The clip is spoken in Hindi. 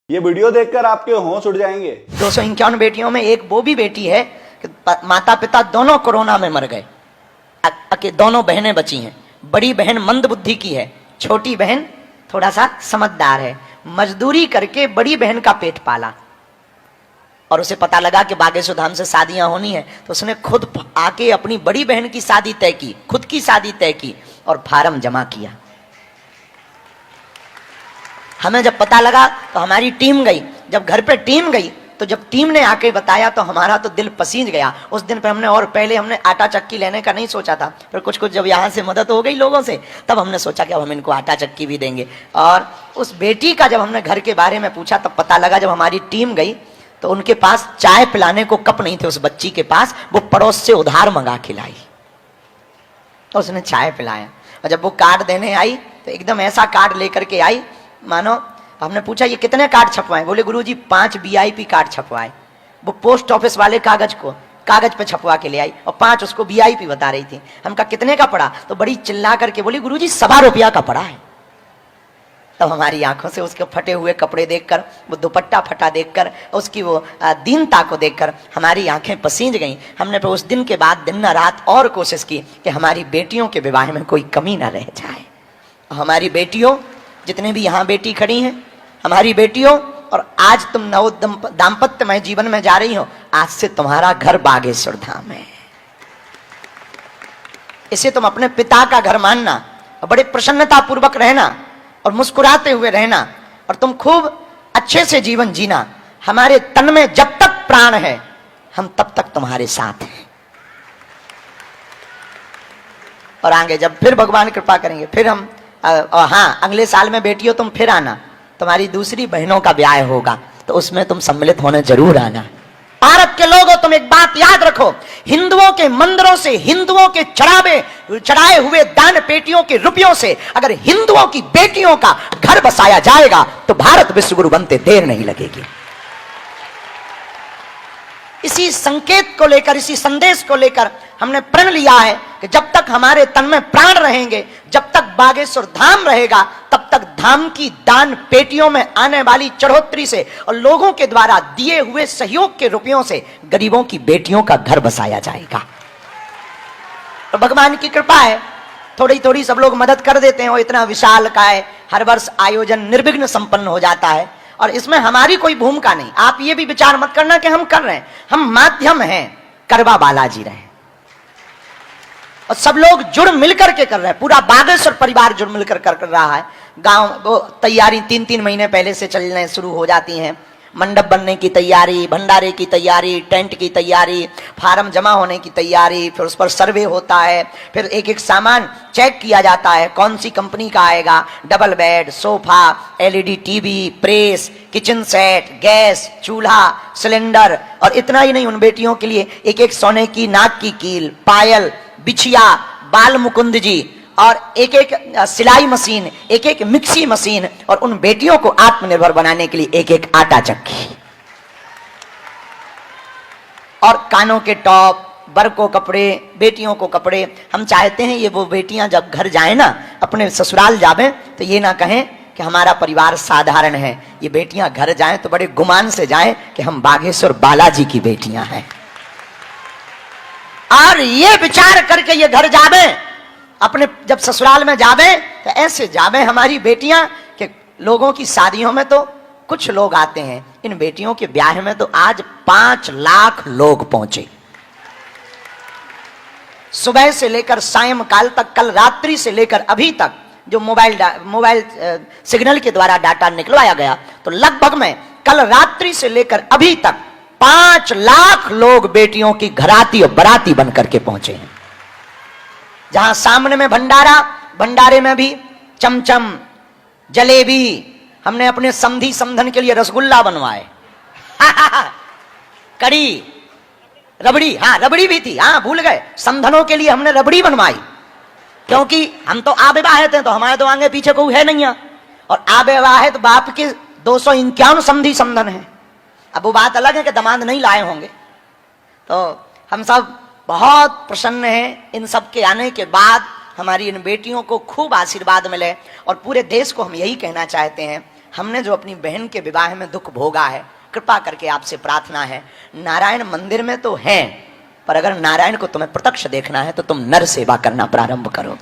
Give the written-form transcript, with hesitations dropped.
ये वीडियो देखकर आपके होश उड़ जाएंगे। 251 बेटियों में एक वो भी बेटी है कि माता पिता दोनों कोरोना में मर गए, दोनों बहनें बची हैं। बड़ी बहन मंद बुद्धि की है, छोटी बहन थोड़ा सा समझदार है। मजदूरी करके बड़ी बहन का पेट पाला और उसे पता लगा कि बागेश्वर धाम से शादियां होनी है, तो उसने खुद आके अपनी बड़ी बहन की शादी तय की, खुद की शादी तय की और फार्म जमा किया। हमें जब पता लगा तो हमारी टीम गई। जब घर पे टीम गई तो जब टीम ने आके बताया तो हमारा तो दिल पसीज गया। उस दिन पे हमने, और पहले हमने आटा चक्की लेने का नहीं सोचा था, पर कुछ जब यहाँ से मदद हो गई लोगों से, तब हमने सोचा कि अब हम इनको आटा चक्की भी देंगे। और उस बेटी का जब हमने घर के बारे में पूछा तब पता लगा, जब हमारी टीम गई तो उनके पास चाय पिलाने को कप नहीं थे उस बच्ची के पास, वो पड़ोस से उधार मंगा के लाई तो उसने चाय पिलाया। और जब वो कार्ड देने आई तो एकदम ऐसा कार्ड लेकर के आई मानो, हमने पूछा ये कितने कार्ड छपवाए? बोले गुरुजी 5 VIP कार्ड छपवाए। वो पोस्ट ऑफिस वाले कागज पे छपवा के ले आई और 5 उसको VIP बता रही थी। हम कहा कितने का पड़ा? तो बड़ी चिल्ला करके बोली गुरुजी 1.25 रुपया का पड़ा है। तब हमारी आंखों से उसके फटे हुए कपड़े देखकर, वो दुपट्टा फटा देखकर, उसकी वो दीनता को देखकर हमारी आंखें पसीज गईं। हमने फिर उस दिन के बाद दिन रात और कोशिश की कि हमारी बेटियों के विवाह में कोई कमी ना रह जाए। हमारी बेटियों, जितने भी यहाँ बेटी खड़ी हैं, हमारी बेटियों, और आज तुम नव दाम्पत्यमय जीवन में जा रही हो, आज से तुम्हारा घर बागेश्वर धाम है। इसे तुम अपने पिता का घर मानना और बड़े प्रसन्नता पूर्वक रहना और मुस्कुराते हुए रहना, और तुम खूब अच्छे से जीवन जीना। हमारे तन में जब तक प्राण है हम तब तक तुम्हारे साथ हैं। और आगे जब फिर भगवान कृपा करेंगे फिर हम, हाँ, अगले साल में बेटियों तुम फिर आना, तुम्हारी दूसरी बहनों का ब्याह होगा तो उसमें तुम सम्मिलित होने जरूर आना। भारत के लोगों, तुम एक बात याद रखो, हिंदुओं के मंदिरों से, हिंदुओं के चढ़ाए हुए दान पेटियों के रुपयों से अगर हिंदुओं की बेटियों का घर बसाया जाएगा तो भारत विश्वगुरु बनते देर नहीं लगेगी। इसी संकेत को लेकर, इसी संदेश को लेकर हमने प्रण लिया है कि जब तक हमारे तन में प्राण रहेंगे, जब तक बागेश्वर धाम रहेगा, तब तक धाम की दान पेटियों में आने वाली चढ़ोतरी से और लोगों के द्वारा दिए हुए सहयोग के रुपयों से गरीबों की बेटियों का घर बसाया जाएगा। तो भगवान की कृपा है, थोड़ी थोड़ी सब लोग मदद कर देते हैं। वो इतना विशाल का है, हर वर्ष आयोजन निर्विघ्न संपन्न हो जाता है और इसमें हमारी कोई भूमिका नहीं। आप ये भी विचार मत करना कि हम कर रहे हैं, हम माध्यम हैं, करवा बालाजी रहे। और सब लोग जुड़ मिलकर के कर रहे हैं, पूरा बागेश्वर परिवार जुड़ मिलकर कर रहा है। गांव वो तैयारी 3-3 महीने पहले से चलने शुरू हो जाती हैं। मंडप बनने की तैयारी, भंडारे की तैयारी, टेंट की तैयारी, फार्म जमा होने की तैयारी, फिर उस पर सर्वे होता है, फिर एक एक सामान चेक किया जाता है, कौन सी कंपनी का आएगा, double bed, sofa, LED TV, press, kitchen set, gas, चूल्हा, सिलेंडर। और इतना ही नहीं, उन बेटियों के लिए एक एक सोने की नाक की कील, पायल, बिछिया, बाल मुकुंद जी, और एक एक सिलाई मशीन, एक एक मिक्सी मशीन, और उन बेटियों को आत्मनिर्भर बनाने के लिए एक एक आटा चक्की, और कानों के टॉप, बर को कपड़े, बेटियों को कपड़े। हम चाहते हैं ये वो बेटियां जब घर जाए ना, अपने ससुराल जावे, तो ये ना कहें कि हमारा परिवार साधारण है। ये बेटियां घर जाएं तो बड़े गुमान से जाएं कि हम बागेश्वर बालाजी की बेटियां हैं। और ये विचार करके ये घर जावे, अपने जब ससुराल में जावे तो ऐसे जावे हमारी बेटियां कि लोगों की शादियों में तो कुछ लोग आते हैं, इन बेटियों के ब्याह में तो आज 5 लाख लोग पहुंचे। सुबह से लेकर सायंकाल तक, कल रात्रि से लेकर अभी तक जो मोबाइल सिग्नल के द्वारा डाटा निकलवाया गया, तो लगभग में कल रात्रि से लेकर अभी तक 5 लाख लोग बेटियों की घराती और बराती बनकर के पहुंचे हैं। जहां सामने में भंडारा, भंडारे में भी चमचम, जलेबी, हमने अपने समधी समधन के लिए रसगुल्ला बनवाए, कड़ी, रबड़ी, हाँ रबड़ी भी थी, हाँ भूल गए, समधनों के लिए हमने रबड़ी बनवाई, क्योंकि हम तो अविवाहित हैं, तो हमारे तो आगे पीछे कोई है नहीं है, और अविवाहित बाप के 251 समधी समधन है। अब वो बात अलग है कि दामाद नहीं लाए होंगे। तो हम सब बहुत प्रसन्न हैं इन सब के आने के बाद। हमारी इन बेटियों को खूब आशीर्वाद मिले, और पूरे देश को हम यही कहना चाहते हैं, हमने जो अपनी बहन के विवाह में दुख भोगा है, कृपा करके आपसे प्रार्थना है, नारायण मंदिर में तो है, पर अगर नारायण को तुम्हें प्रत्यक्ष देखना है तो तुम नर सेवा करना प्रारंभ करो।